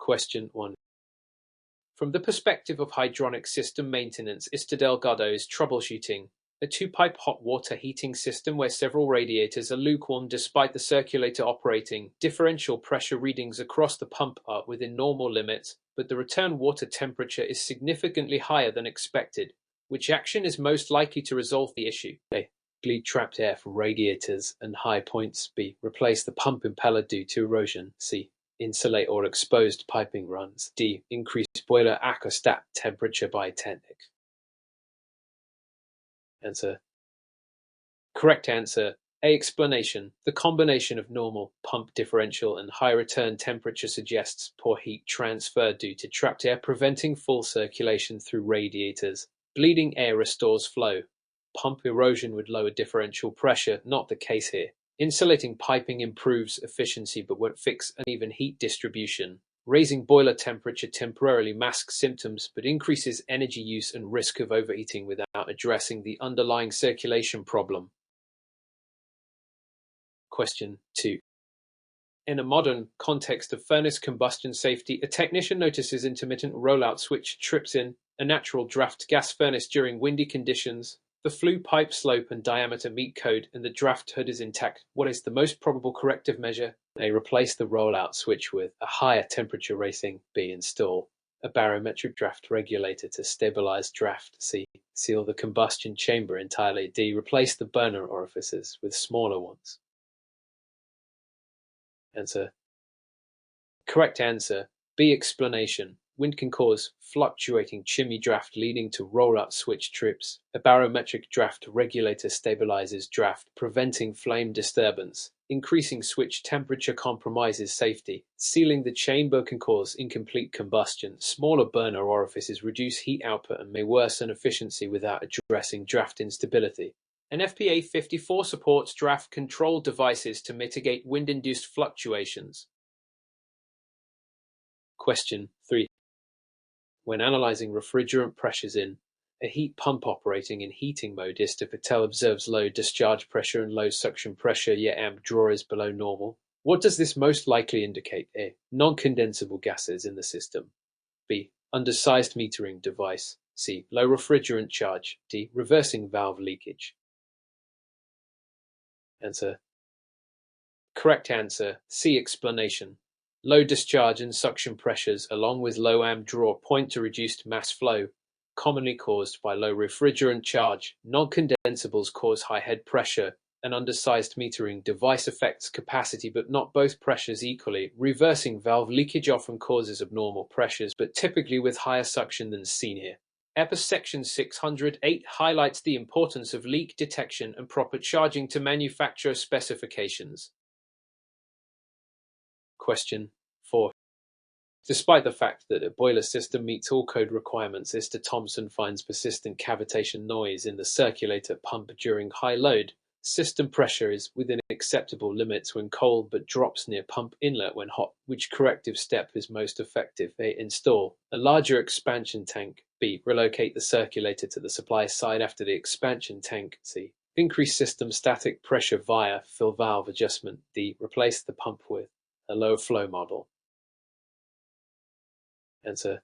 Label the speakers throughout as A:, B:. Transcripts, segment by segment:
A: Question 1. From the perspective of hydronic system maintenance, Mr. Delgado's troubleshooting a two-pipe hot water heating system where several radiators are lukewarm despite the circulator operating. Differential pressure readings across the pump are within normal limits, but the return water temperature is significantly higher than expected. Which action is most likely to resolve the issue? A. Bleed trapped air from radiators and high points. B. Replace the pump impeller due to erosion. C. Insulate or exposed piping runs. D. Increase boiler aquostat temperature by 10. Answer. Correct answer. A. Explanation. The combination of normal pump differential and high return temperature suggests poor heat transfer due to trapped air preventing full circulation through radiators. Bleeding air restores flow. Pump erosion would lower differential pressure, not the case here. Insulating piping improves efficiency but won't fix uneven heat distribution. Raising boiler temperature temporarily masks symptoms but increases energy use and risk of overheating without addressing the underlying circulation problem. Question 2. In a modern context of furnace combustion safety, a technician notices intermittent rollout switch trips in a natural draft gas furnace during windy conditions. The flue pipe slope and diameter meet code and the draft hood is intact. What is the most probable corrective measure? A. Replace the rollout switch with a higher temperature rating. B. Install a barometric draft regulator to stabilize draft. C. Seal the combustion chamber entirely. D. Replace the burner orifices with smaller ones. Answer. Correct answer. B. Explanation. Wind can cause fluctuating chimney draft leading to rollout switch trips. A barometric draft regulator stabilizes draft, preventing flame disturbance. Increasing switch temperature compromises safety. Sealing the chamber can cause incomplete combustion. Smaller burner orifices reduce heat output and may worsen efficiency without addressing draft instability. An FPA 54 supports draft control devices to mitigate wind-induced fluctuations. Question 3. When analyzing refrigerant pressures in a heat pump operating in heating mode, Mr. Patel observes low discharge pressure and low suction pressure, yet amp draw is below normal. What does this most likely indicate? A. Non-condensable gases in the system. B. Undersized metering device. C. Low refrigerant charge. D. Reversing valve leakage. Answer. Correct answer. C. Explanation. Low discharge and suction pressures, along with low amp draw, point to reduced mass flow, commonly caused by low refrigerant charge. Non-condensables cause high head pressure. An undersized metering device affects capacity but not both pressures equally. Reversing valve leakage often causes abnormal pressures, but typically with higher suction than seen here. EPA Section 608 highlights the importance of leak detection and proper charging to manufacturer specifications. Question 4. Despite the fact that a boiler system meets all code requirements, Mr. Thompson finds persistent cavitation noise in the circulator pump during high load. System pressure is within acceptable limits when cold but drops near pump inlet when hot. Which corrective step is most effective? A. Install a larger expansion tank. B. Relocate the circulator to the supply side after the expansion tank. C. Increase system static pressure via fill valve adjustment. D. Replace the pump with a low flow model. Answer.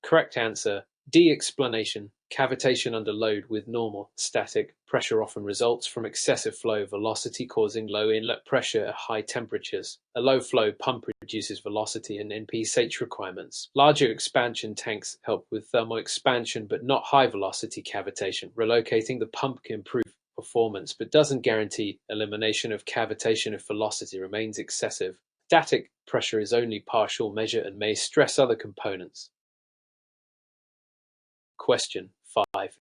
A: Correct answer. D. Explanation. Cavitation under load with normal static pressure often results from excessive flow velocity causing low inlet pressure at high temperatures. A low flow pump reduces velocity and NPSH requirements. Larger expansion tanks help with thermal expansion but not high velocity cavitation. Relocating the pump can improve performance but doesn't guarantee elimination of cavitation if velocity remains excessive. Static pressure is only partial measure and may stress other components. Question 5.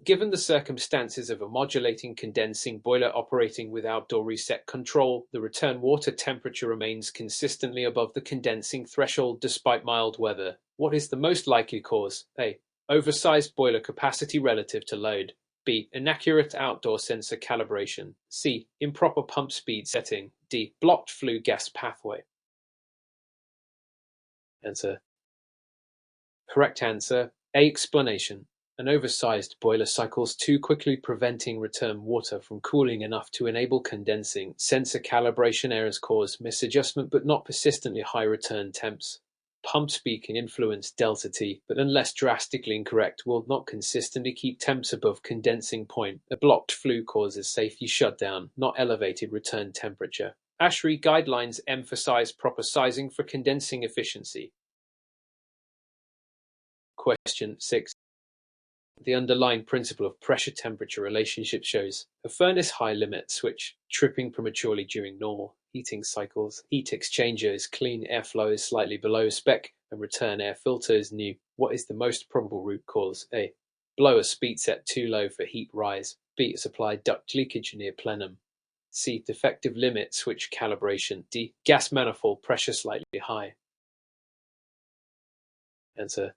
A: Given the circumstances of a modulating condensing boiler operating with outdoor reset control, the return water temperature remains consistently above the condensing threshold despite mild weather. What is the most likely cause? A. Oversized boiler capacity relative to load. B. Inaccurate outdoor sensor calibration. C. Improper pump speed setting. D. Blocked flue gas pathway. Answer. Correct answer. A. Explanation. An oversized boiler cycles too quickly, preventing return water from cooling enough to enable condensing. Sensor calibration errors cause misadjustment but not persistently high return temps. Pump speed can influence delta T, but unless drastically incorrect, will not consistently keep temps above condensing point. A blocked flue causes safety shutdown, not elevated return temperature. ASHRAE guidelines emphasize proper sizing for condensing efficiency. Question 6. The underlying principle of pressure-temperature relationship shows a furnace high limit switch tripping prematurely during normal heating cycles. Heat exchanger is clean, airflow is slightly below spec, and return air filter is new. What is the most probable root cause? A. Blower speed set too low for heat rise. B. Supply duct leakage near plenum. C. Defective limit switch calibration. D. Gas manifold pressure slightly high. Answer.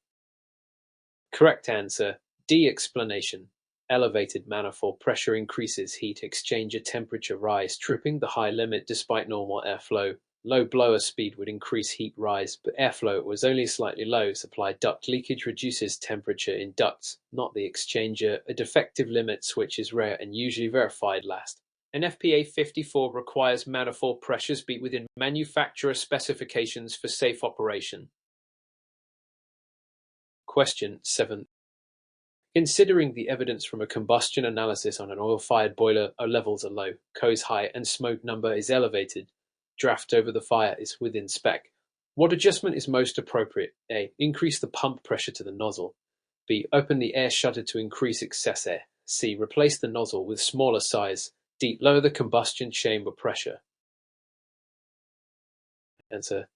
A: Correct answer. D. Explanation. Elevated manifold pressure increases heat exchanger temperature rise, tripping the high limit despite normal airflow. Low blower speed would increase heat rise, but airflow was only slightly low. Supply duct leakage reduces temperature in ducts, not the exchanger. A defective limit switch is rare and usually verified last. An FPA 54 requires manifold pressures be within manufacturer specifications for safe operation. Question 7. Considering the evidence from a combustion analysis on an oil-fired boiler, levels are low, CO's high, and smoke number is elevated. Draft over the fire is within spec. What adjustment is most appropriate? A. Increase the pump pressure to the nozzle. B. Open the air shutter to increase excess air. C. Replace the nozzle with smaller size. D. Lower the combustion chamber pressure. Answer.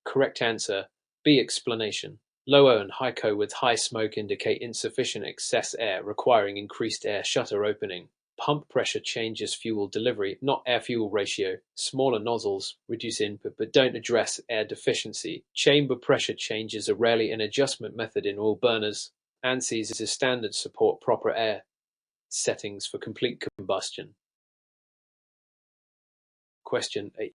A: Correct answer. B. Explanation. Low and high CO with high smoke indicate insufficient excess air, requiring increased air shutter opening. Pump pressure changes fuel delivery, not air-fuel ratio. Smaller nozzles reduce input but don't address air deficiency. Chamber pressure changes are rarely an adjustment method in oil burners. ANSIs is a standard support proper air settings for complete combustion. Question 8.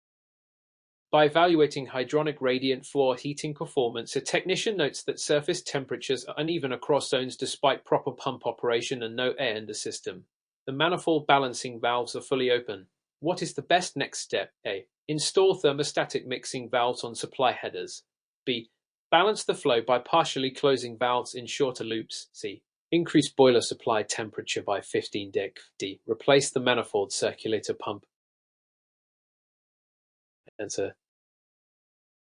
A: By evaluating hydronic radiant floor heating performance, a technician notes that surface temperatures are uneven across zones despite proper pump operation and no air in the system. The manifold balancing valves are fully open. What is the best next step? A. Install thermostatic mixing valves on supply headers. B. Balance the flow by partially closing valves in shorter loops. C. Increase boiler supply temperature by 15 deg. D. Replace the manifold circulator pump. Answer.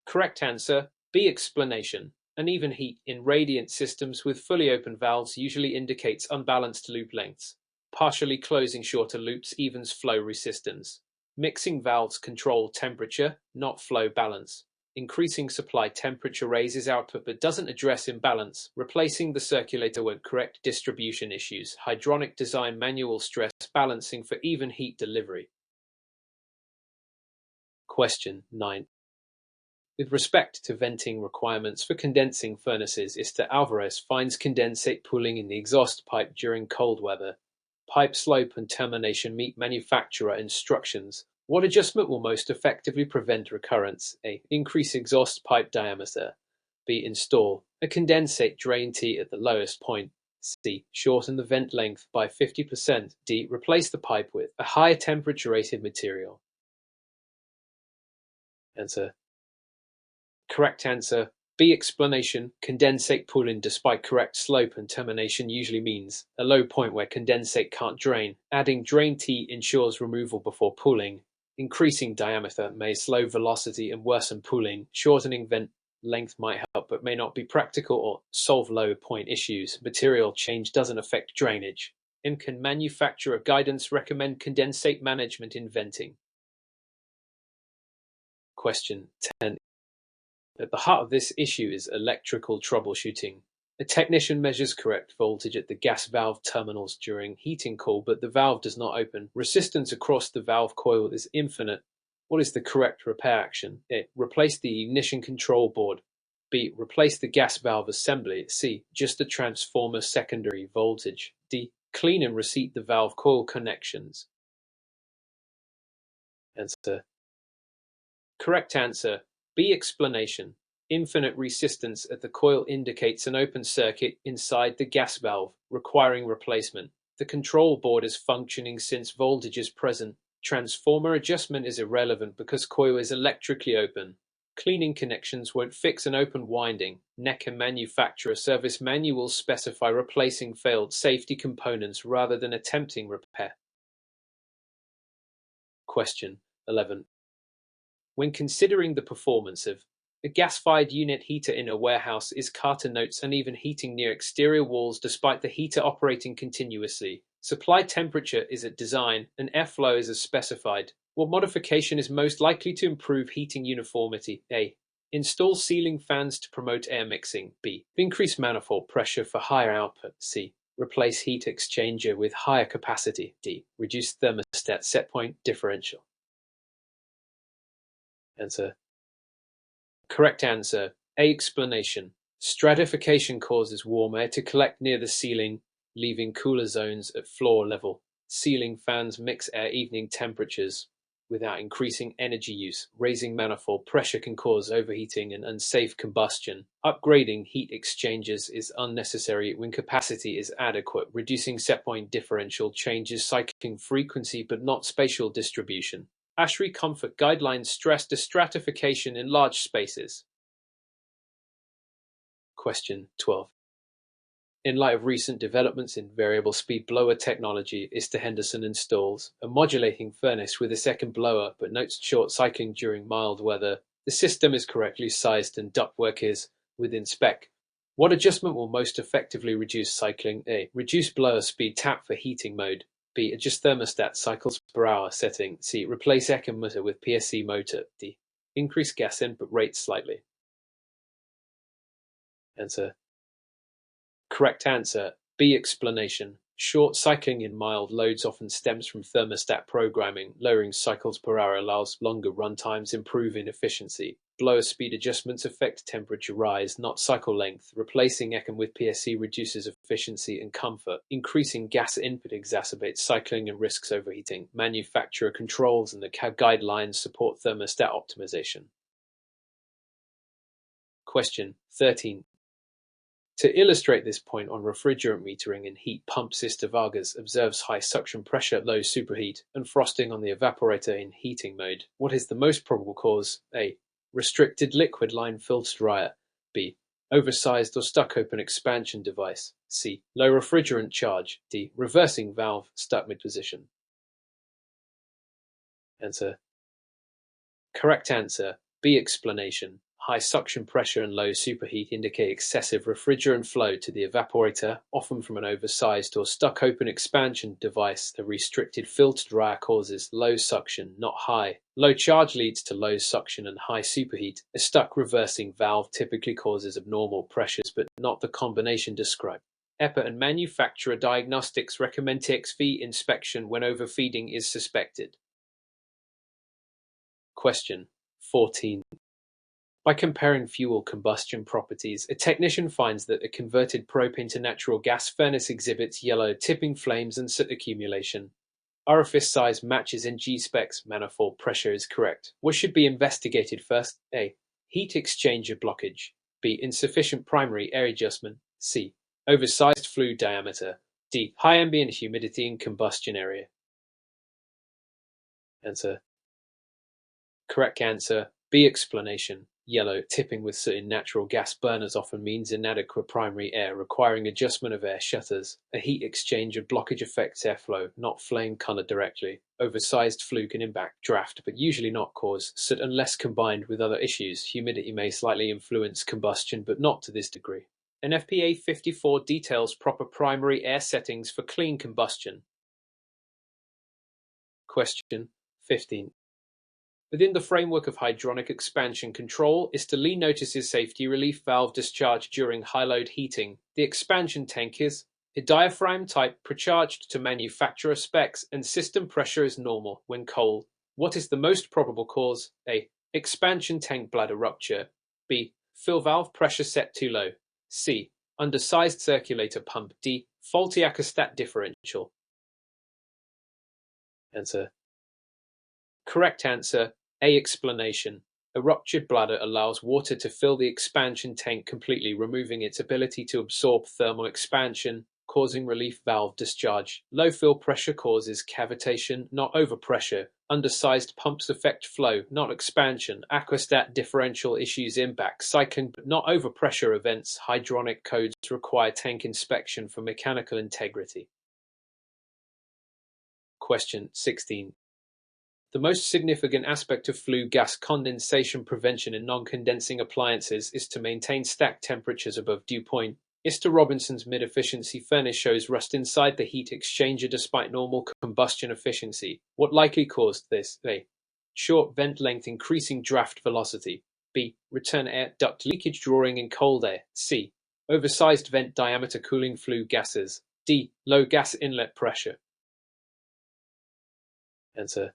A: Correct answer. B. Explanation. Uneven heat in radiant systems with fully open valves usually indicates unbalanced loop lengths. Partially closing shorter loops evens flow resistance. Mixing valves control temperature, not flow balance. Increasing supply temperature raises output but doesn't address imbalance. Replacing the circulator won't correct distribution issues. Hydronic design manual stress balancing for even heat delivery. Question 9. With respect to venting requirements for condensing furnaces, Mr. Alvarez finds condensate pooling in the exhaust pipe during cold weather. Pipe slope and termination meet manufacturer instructions. What adjustment will most effectively prevent recurrence? A. Increase exhaust pipe diameter. B. Install a condensate drain tee at the lowest point. C. Shorten the vent length by 50%. D. Replace the pipe with a higher temperature rated material. Answer. Correct answer. B. Explanation. Condensate pooling despite correct slope and termination usually means a low point where condensate can't drain. Adding drain tee ensures removal before pooling. Increasing diameter may slow velocity and worsen pooling. Shortening vent length might help but may not be practical or solve low point issues. Material change doesn't affect drainage. Can manufacturer guidance recommend condensate management in venting? Question 10. At the heart of this issue is electrical troubleshooting. A technician measures correct voltage at the gas valve terminals during heating coil, but the valve does not open. Resistance across the valve coil is infinite. What is the correct repair action? A. Replace the ignition control board. B. Replace the gas valve assembly. C. Just a transformer secondary voltage. D. Clean and reseat the valve coil connections. Answer. Correct answer. B. Explanation. Infinite resistance at the coil indicates an open circuit inside the gas valve, requiring replacement. The control board is functioning since voltage is present. Transformer adjustment is irrelevant because coil is electrically open. Cleaning connections won't fix an open winding. NECA manufacturer service manuals specify replacing failed safety components rather than attempting repair. Question 11. When considering the performance of a gas-fired unit heater in a warehouse, is Carter notes uneven heating near exterior walls despite the heater operating continuously. Supply temperature is at design and airflow is as specified. What modification is most likely to improve heating uniformity? A. Install ceiling fans to promote air mixing. B. Increase manifold pressure for higher output. C. Replace heat exchanger with higher capacity. D. Reduce thermostat setpoint differential. Answer. Correct answer. A. Explanation. Stratification causes warm air to collect near the ceiling, leaving cooler zones at floor level. Ceiling fans mix air evening temperatures without increasing energy use. Raising manifold pressure can cause overheating and unsafe combustion. Upgrading heat exchangers is unnecessary when capacity is adequate. Reducing setpoint differential changes cycling frequency but not spatial distribution. HRConquer guidelines stress destratification in large spaces. Question 12. In light of recent developments in variable speed blower technology, Mr. Henderson installs a modulating furnace with a second blower but notes short cycling during mild weather. The system is correctly sized and ductwork is within spec. What adjustment will most effectively reduce cycling? A. Reduce blower speed tap for heating mode. B. Adjust thermostat cycles per hour setting. C. Replace Ecker motor with PSC motor. D. Increase gas input rate slightly. Answer. Correct answer. B. Explanation. Short cycling in mild loads often stems from thermostat programming. Lowering cycles per hour allows longer run times, improving efficiency. Blower speed adjustments affect temperature rise, not cycle length. Replacing Ecken with PSC reduces efficiency and comfort. Increasing gas input exacerbates cycling and risks overheating. Manufacturer controls and the guidelines support thermostat optimization. Question 13. To illustrate this point on refrigerant metering and heat pump, Mr. Vargas observes high suction pressure, low superheat, and frosting on the evaporator in heating mode. What is the most probable cause? A. Restricted liquid line filter dryer. B. Oversized or stuck open expansion device. C. Low refrigerant charge. D. Reversing valve stuck mid-position. Answer. Correct answer. B. Explanation. High suction pressure and low superheat indicate excessive refrigerant flow to the evaporator, often from an oversized or stuck open expansion device. The restricted filter dryer causes low suction, not high. Low charge leads to low suction and high superheat. A stuck reversing valve typically causes abnormal pressures, but not the combination described. EPA and manufacturer diagnostics recommend TXV inspection when overfeeding is suspected. Question 14. By comparing fuel combustion properties, a technician finds that a converted propane to natural gas furnace exhibits yellow tipping flames and soot accumulation. Orifice size matches NG specs. Manifold pressure is correct. What should be investigated first? A. Heat exchanger blockage. B. Insufficient primary air adjustment. C. Oversized flue diameter. D. High ambient humidity in combustion area. Answer. Correct answer. B. Explanation. Yellow tipping with soot in natural gas burners often means inadequate primary air, requiring adjustment of air shutters. A heat exchanger blockage affects airflow, not flame color directly. Oversized flue can impact draft, but usually not cause soot unless combined with other issues. Humidity may slightly influence combustion, but not to this degree. An FPA 54 details proper primary air settings for clean combustion. Question 15. Within the framework of hydronic expansion control, Mr. Lee notices safety relief valve discharge during high-load heating. The expansion tank is a diaphragm type, precharged to manufacturer specs, and system pressure is normal when cold. What is the most probable cause? A. Expansion tank bladder rupture. B. Fill valve pressure set too low. C. Undersized circulator pump. D. Faulty acostat differential. Answer. Correct answer. A. Explanation. A ruptured bladder allows water to fill the expansion tank completely, removing its ability to absorb thermal expansion, causing relief valve discharge. Low fill pressure causes cavitation, not overpressure. Undersized pumps affect flow, not expansion. Aquastat differential issues impact cycling, but not overpressure events. Hydronic codes require tank inspection for mechanical integrity. Question 16. The most significant aspect of flue gas condensation prevention in non-condensing appliances is to maintain stack temperatures above dew point. Mr. Robinson's mid-efficiency furnace shows rust inside the heat exchanger despite normal combustion efficiency. What likely caused this? A. Short vent length increasing draft velocity. B. Return air duct leakage drawing in cold air. C. Oversized vent diameter cooling flue gases. D. Low gas inlet pressure. Answer.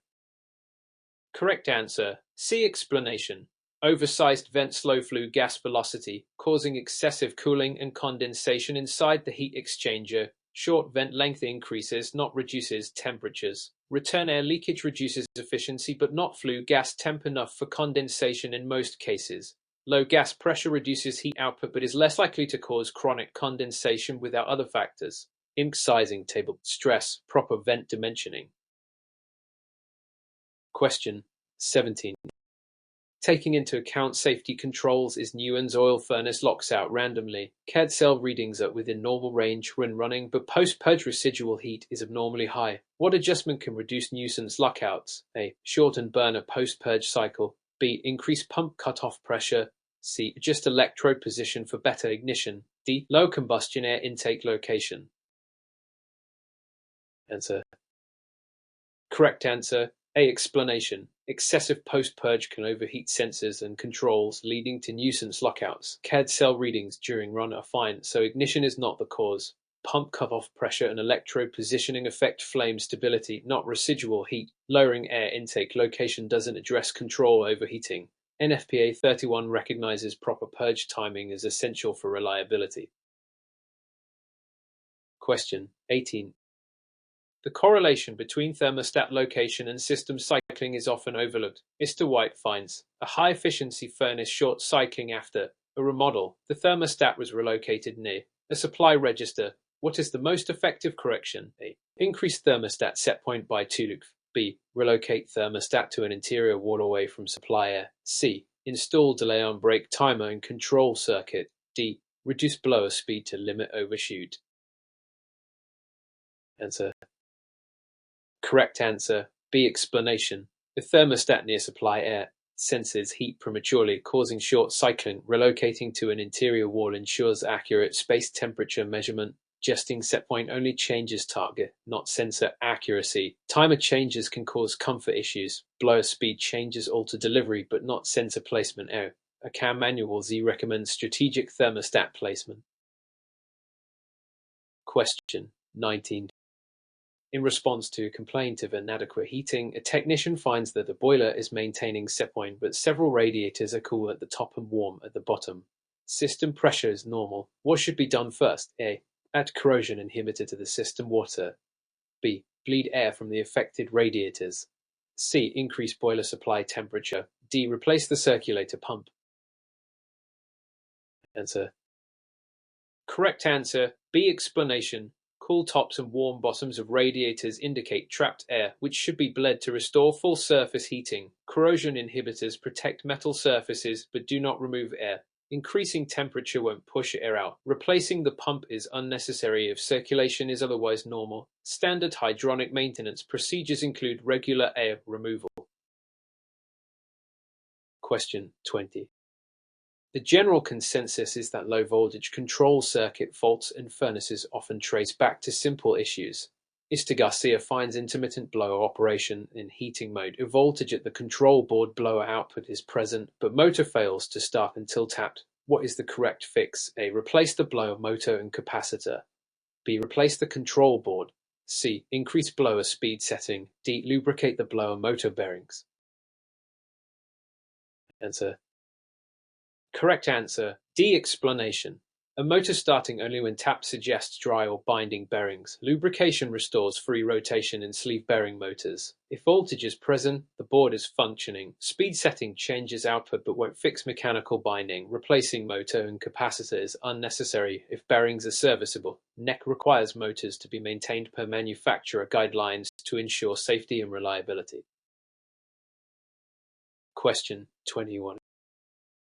A: Correct answer. C. Explanation. Oversized vent slow flue gas velocity, causing excessive cooling and condensation inside the heat exchanger. Short vent length increases, not reduces, temperatures. Return air leakage reduces efficiency but not flue gas temp enough for condensation in most cases. Low gas pressure reduces heat output but is less likely to cause chronic condensation without other factors. Ink sizing table. Stress. Proper vent dimensioning. Question 17. Taking into account safety controls, is Newen's oil furnace locks out randomly. CAD cell readings are within normal range when running, but post-purge residual heat is abnormally high. What adjustment can reduce nuisance lockouts? A. Shorten burner post-purge cycle. B. Increase pump cutoff pressure. C. Adjust electrode position for better ignition. D. Low combustion air intake location. Answer. Correct answer. A. Explanation. Excessive post-purge can overheat sensors and controls, leading to nuisance lockouts. CAD cell readings during run are fine, so ignition is not the cause. Pump cutoff pressure and electrode positioning affect flame stability, not residual heat. Lowering air intake location doesn't address control overheating. NFPA 31 recognizes proper purge timing as essential for reliability. Question 18. The correlation between thermostat location and system cycling is often overlooked. Mr. White finds a high-efficiency furnace short cycling after a remodel. The thermostat was relocated near a supply register. What is the most effective correction? A. Increase thermostat set point by 2 lux. B. Relocate thermostat to an interior wall away from supply air. C. Install delay on brake timer and control circuit. D. Reduce blower speed to limit overshoot. Answer. Correct answer. B. Explanation. The thermostat near supply air senses heat prematurely, causing short cycling. Relocating to an interior wall ensures accurate space temperature measurement. Adjusting set point only changes target, not sensor accuracy. Timer changes can cause comfort issues. Blower speed changes alter delivery, but not sensor placement error. A CAM manual Z recommends strategic thermostat placement. Question 19. In response to a complaint of inadequate heating, a technician finds that the boiler is maintaining set point, but several radiators are cool at the top and warm at the bottom. System pressure is normal. What should be done first? A. Add corrosion inhibitor to the system water. B. Bleed air from the affected radiators. C. Increase boiler supply temperature. D. Replace the circulator pump. Answer. Correct answer. B. Explanation. Cool tops and warm bottoms of radiators indicate trapped air, which should be bled to restore full surface heating. Corrosion inhibitors protect metal surfaces but do not remove air. Increasing temperature won't push air out. Replacing the pump is unnecessary if circulation is otherwise normal. Standard hydronic maintenance procedures include regular air removal. Question 20. The general consensus is that low-voltage control circuit faults in furnaces often trace back to simple issues. Mr. Garcia finds intermittent blower operation in heating mode. A voltage at the control board blower output is present, but motor fails to start until tapped. What is the correct fix? A. Replace the blower motor and capacitor. B. Replace the control board. C. Increase blower speed setting. D. Lubricate the blower motor bearings. Answer. Correct answer. D. Explanation. A motor starting only when tap suggests dry or binding bearings. Lubrication restores free rotation in sleeve bearing motors. If voltage is present, the board is functioning. Speed setting changes output but won't fix mechanical binding. Replacing motor and capacitor is unnecessary if bearings are serviceable. NEC requires motors to be maintained per manufacturer guidelines to ensure safety and reliability. Question 21.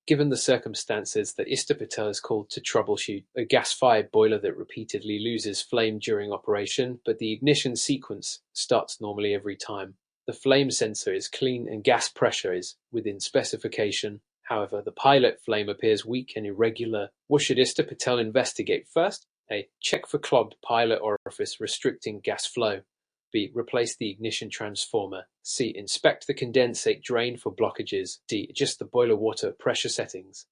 A: Given the circumstances that Mr. Patel is called to troubleshoot a gas-fired boiler that repeatedly loses flame during operation, but the ignition sequence starts normally every time. The flame sensor is clean and gas pressure is within specification. However, the pilot flame appears weak and irregular. What should Mr. Patel investigate first? A. Check for clogged pilot orifice restricting gas flow. B. Replace the ignition transformer. C. Inspect the condensate drain for blockages. D. Adjust the boiler water pressure settings.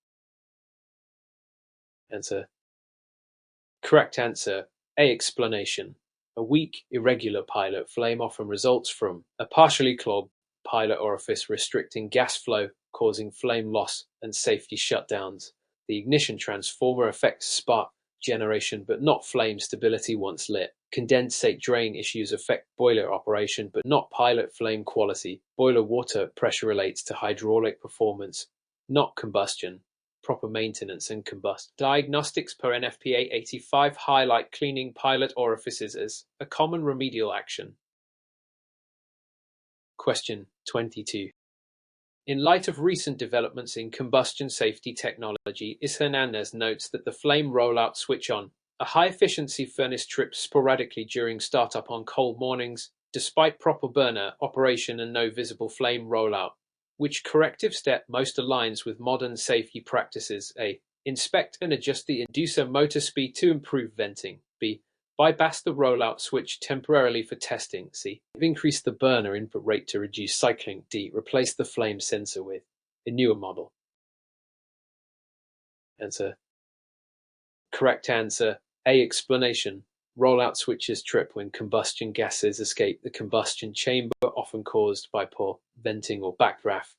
A: Answer. Correct answer. A. Explanation. A weak, irregular pilot flame often results from a partially clogged pilot orifice restricting gas flow, causing flame loss and safety shutdowns. The ignition transformer affects spark generation but not flame stability once lit. Condensate drain issues affect boiler operation but not pilot flame quality. Boiler water pressure relates to hydraulic performance, not combustion. Proper maintenance and combust. Diagnostics per NFPA 85 highlight cleaning pilot orifices as a common remedial action. Question 22. In light of recent developments in combustion safety technology, Is Hernandez notes that the flame rollout switch on a high-efficiency furnace trips sporadically during startup on cold mornings, despite proper burner operation and no visible flame rollout. Which corrective step most aligns with modern safety practices? A. Inspect and adjust the inducer motor speed to improve venting. B. Bypass the rollout switch temporarily for testing. C. Increase the burner input rate to reduce cycling. D. Replace the flame sensor with a newer model. Answer. Correct answer. A. Explanation. Rollout switches trip when combustion gases escape the combustion chamber, often caused by poor venting or backdraft.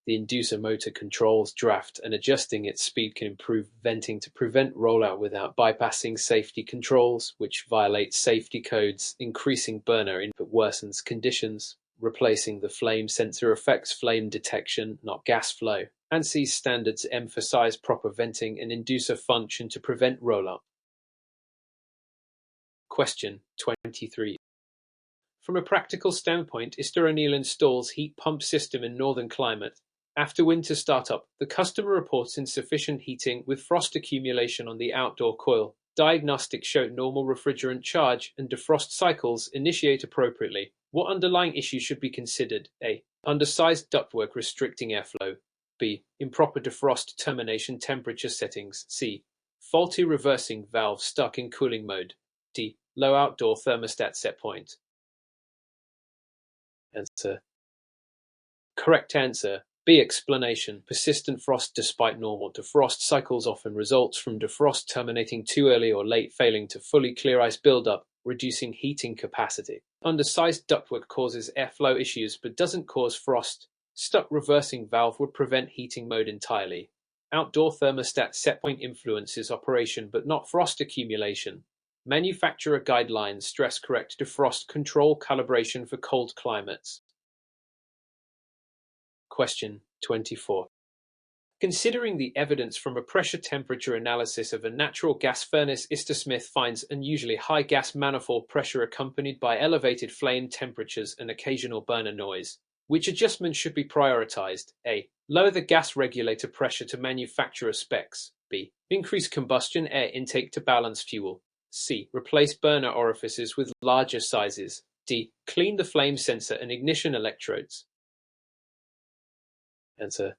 A: The inducer motor controls draft, and adjusting its speed can improve venting to prevent rollout without bypassing safety controls, which violates safety codes. Increasing burner input worsens conditions. Replacing the flame sensor affects flame detection, not gas flow. ANSI standards emphasize proper venting and inducer function to prevent rollout. Question 23. From a practical standpoint, Mr. O'Neill installs heat pump system in northern climate. After winter startup, the customer reports insufficient heating with frost accumulation on the outdoor coil. Diagnostics show normal refrigerant charge and defrost cycles initiate appropriately. What underlying issues should be considered? A. Undersized ductwork restricting airflow. B. Improper defrost termination temperature settings. C. Faulty reversing valve stuck in cooling mode. D. Low outdoor thermostat set point. Answer. Correct answer. B. Explanation. Persistent frost despite normal defrost cycles often results from defrost terminating too early or late, failing to fully clear ice buildup, reducing heating capacity. Undersized ductwork causes airflow issues but doesn't cause frost. Stuck reversing valve would prevent heating mode entirely. Outdoor thermostat set point influences operation but not frost accumulation. Manufacturer guidelines stress correct defrost control calibration for cold climates. Question 24. Considering the evidence from a pressure temperature analysis of a natural gas furnace, Mr. Smith finds unusually high gas manifold pressure accompanied by elevated flame temperatures and occasional burner noise. Which adjustment should be prioritized? A. Lower the gas regulator pressure to manufacturer specs. B. Increase combustion air intake to balance fuel. C. Replace burner orifices with larger sizes. D. Clean the flame sensor and ignition electrodes. Answer.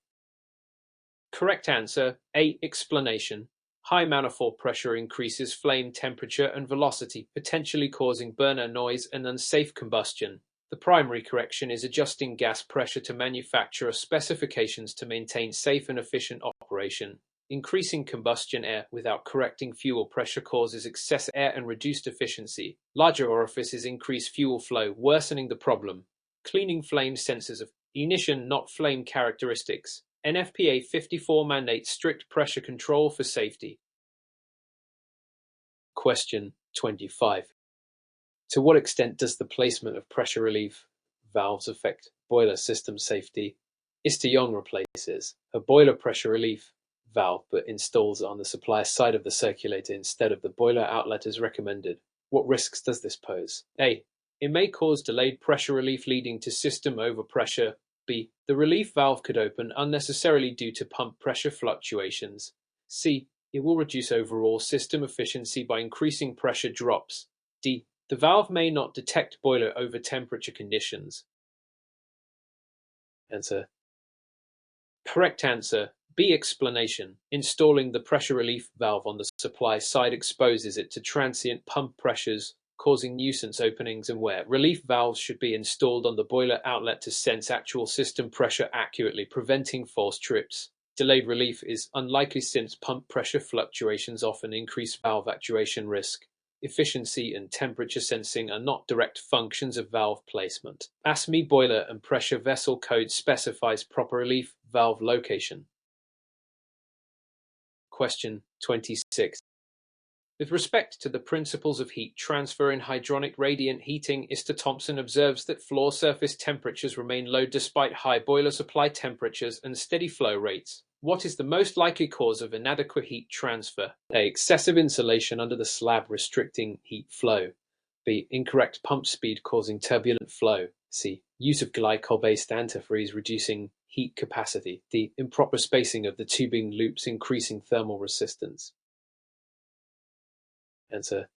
A: Correct answer. A. Explanation. High manifold pressure increases flame temperature and velocity, potentially causing burner noise and unsafe combustion. The primary correction is adjusting gas pressure to manufacturer specifications to maintain safe and efficient operation. Increasing combustion air without correcting fuel pressure causes excess air and reduced efficiency. Larger orifices increase fuel flow, worsening the problem. Cleaning flame sensors of ignition, not flame characteristics. NFPA 54 mandates strict pressure control for safety. Question 25. To what extent does the placement of pressure relief valves affect boiler system safety? Mr. Young replaces a boiler pressure relief valve but installs it on the supply side of the circulator instead of the boiler outlet as recommended. What risks does this pose? A. It may cause delayed pressure relief leading to system overpressure. B. The relief valve could open unnecessarily due to pump pressure fluctuations. C. It will reduce overall system efficiency by increasing pressure drops. D. The valve may not detect boiler over temperature conditions. Answer. Correct answer. B. Explanation. Installing the pressure relief valve on the supply side exposes it to transient pump pressures, causing nuisance openings and wear. Relief valves should be installed on the boiler outlet to sense actual system pressure accurately, preventing false trips. Delayed relief is unlikely since pump pressure fluctuations often increase valve actuation risk. Efficiency and temperature sensing are not direct functions of valve placement. ASME boiler and pressure vessel code specifies proper relief valve location. Question 26. With respect to the principles of heat transfer in hydronic radiant heating, Mr. Thompson observes that floor surface temperatures remain low despite high boiler supply temperatures and steady flow rates. What is the most likely cause of inadequate heat transfer? A. Excessive insulation under the slab restricting heat flow. B. Incorrect pump speed causing turbulent flow. C. Use of glycol-based antifreeze reducing heat capacity. D. Improper spacing of the tubing loops increasing thermal resistance. Answer.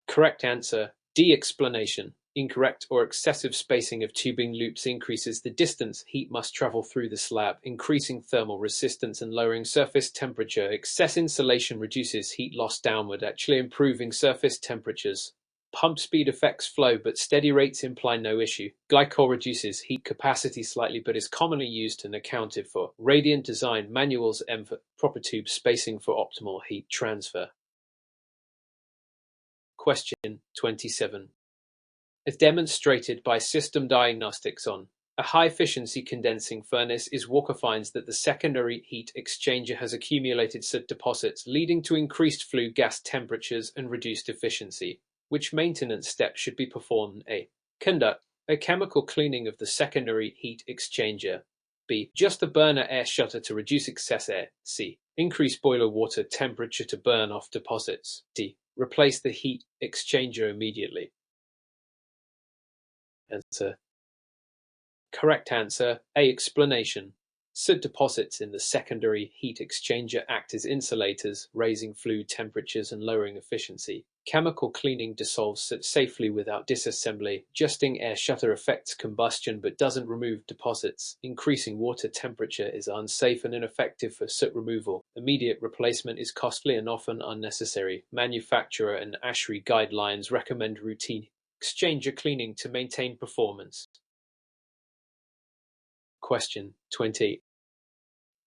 A: Correct answer. D. Explanation. Incorrect or excessive spacing of tubing loops increases the distance heat must travel through the slab, increasing thermal resistance and lowering surface temperature. Excess insulation reduces heat loss downward, actually improving surface temperatures. Pump speed affects flow, but steady rates imply no issue. Glycol reduces heat capacity slightly, but is commonly used and accounted for. Radiant design manuals aim for proper tube spacing for optimal heat transfer. Question 27. As demonstrated by system diagnostics on a high-efficiency condensing furnace, Walker finds that the secondary heat exchanger has accumulated soot deposits, leading to increased flue gas temperatures and reduced efficiency. Which maintenance steps should be performed? A. Conduct a chemical cleaning of the secondary heat exchanger. B. Adjust the burner air shutter to reduce excess air. C. Increase boiler water temperature to burn off deposits. D. Replace the heat exchanger immediately. Answer. Correct answer. A. Explanation. Soot deposits in the secondary heat exchanger act as insulators, raising flue temperatures and lowering efficiency. Chemical cleaning dissolves soot safely without disassembly. Adjusting air shutter affects combustion but doesn't remove deposits. Increasing water temperature is unsafe and ineffective for soot removal. Immediate replacement is costly and often unnecessary. Manufacturer and ASHRAE guidelines recommend routine exchanger cleaning to maintain performance. Question 20.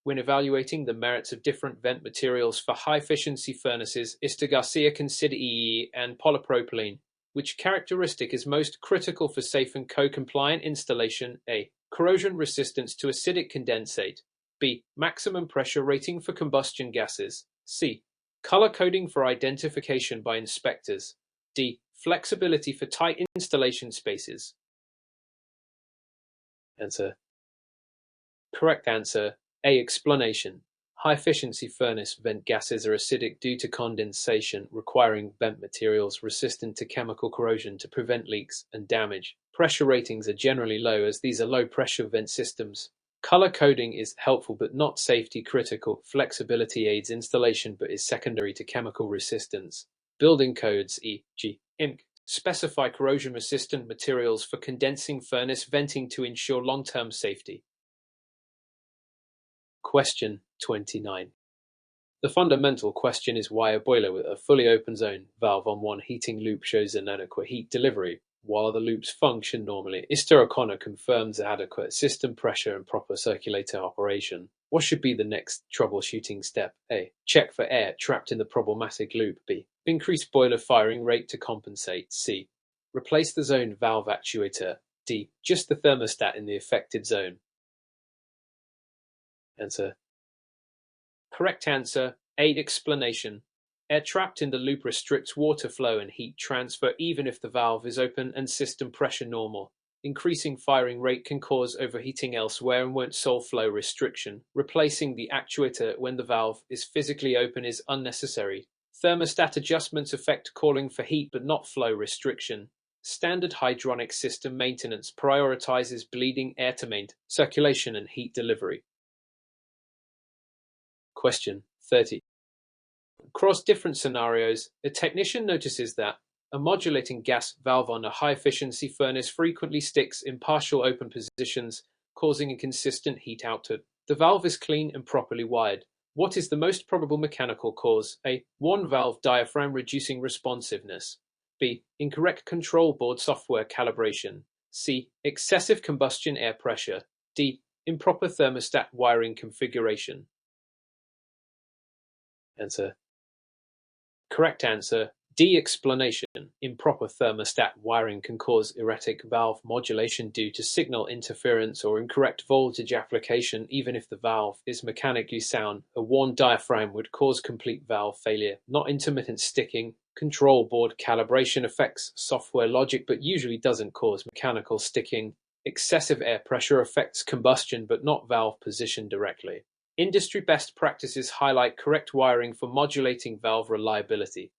A: When evaluating the merits of different vent materials for high-efficiency furnaces, Mr. Garcia consider EE and polypropylene. Which characteristic is most critical for safe and co-compliant installation? A. Corrosion resistance to acidic condensate. B. Maximum pressure rating for combustion gases. C. Color coding for identification by inspectors. D. Flexibility for tight installation spaces. Answer. Correct answer. A. Explanation. High-efficiency furnace vent gases are acidic due to condensation, requiring vent materials resistant to chemical corrosion to prevent leaks and damage. Pressure ratings are generally low as these are low-pressure vent systems. Color coding is helpful but not safety critical. Flexibility aids installation but is secondary to chemical resistance. Building codes e.g. INC specify corrosion-resistant materials for condensing furnace venting to ensure long-term safety. Question 29. The fundamental question is why a boiler with a fully open zone valve on one heating loop shows inadequate heat delivery, while the loops function normally. HRConquer confirms adequate system pressure and proper circulator operation. What should be the next troubleshooting step? A. Check for air trapped in the problematic loop. B. Increase boiler firing rate to compensate. C. Replace the zone valve actuator. D. Adjust the thermostat in the affected zone. Answer. Correct answer. A. Explanation. Air trapped in the loop restricts water flow and heat transfer even if the valve is open and system pressure normal. Increasing firing rate can cause overheating elsewhere and won't solve flow restriction. Replacing the actuator when the valve is physically open is unnecessary. Thermostat adjustments affect calling for heat but not flow restriction. Standard hydronic system maintenance prioritizes bleeding air to maintain circulation and heat delivery. Question 30. Across different scenarios, a technician notices that a modulating gas valve on a high-efficiency furnace frequently sticks in partial open positions, causing inconsistent heat output. The valve is clean and properly wired. What is the most probable mechanical cause? A. One-valve diaphragm reducing responsiveness. B. Incorrect control board software calibration. C. Excessive combustion air pressure. D. Improper thermostat wiring configuration. Answer. Correct answer, D. Explanation. Improper thermostat wiring can cause erratic valve modulation due to signal interference or incorrect voltage application. Even if the valve is mechanically sound, a worn diaphragm would cause complete valve failure, not intermittent sticking. Control board calibration affects software logic but usually doesn't cause mechanical sticking. Excessive air pressure affects combustion but not valve position directly. Industry best practices highlight correct wiring for modulating valve reliability.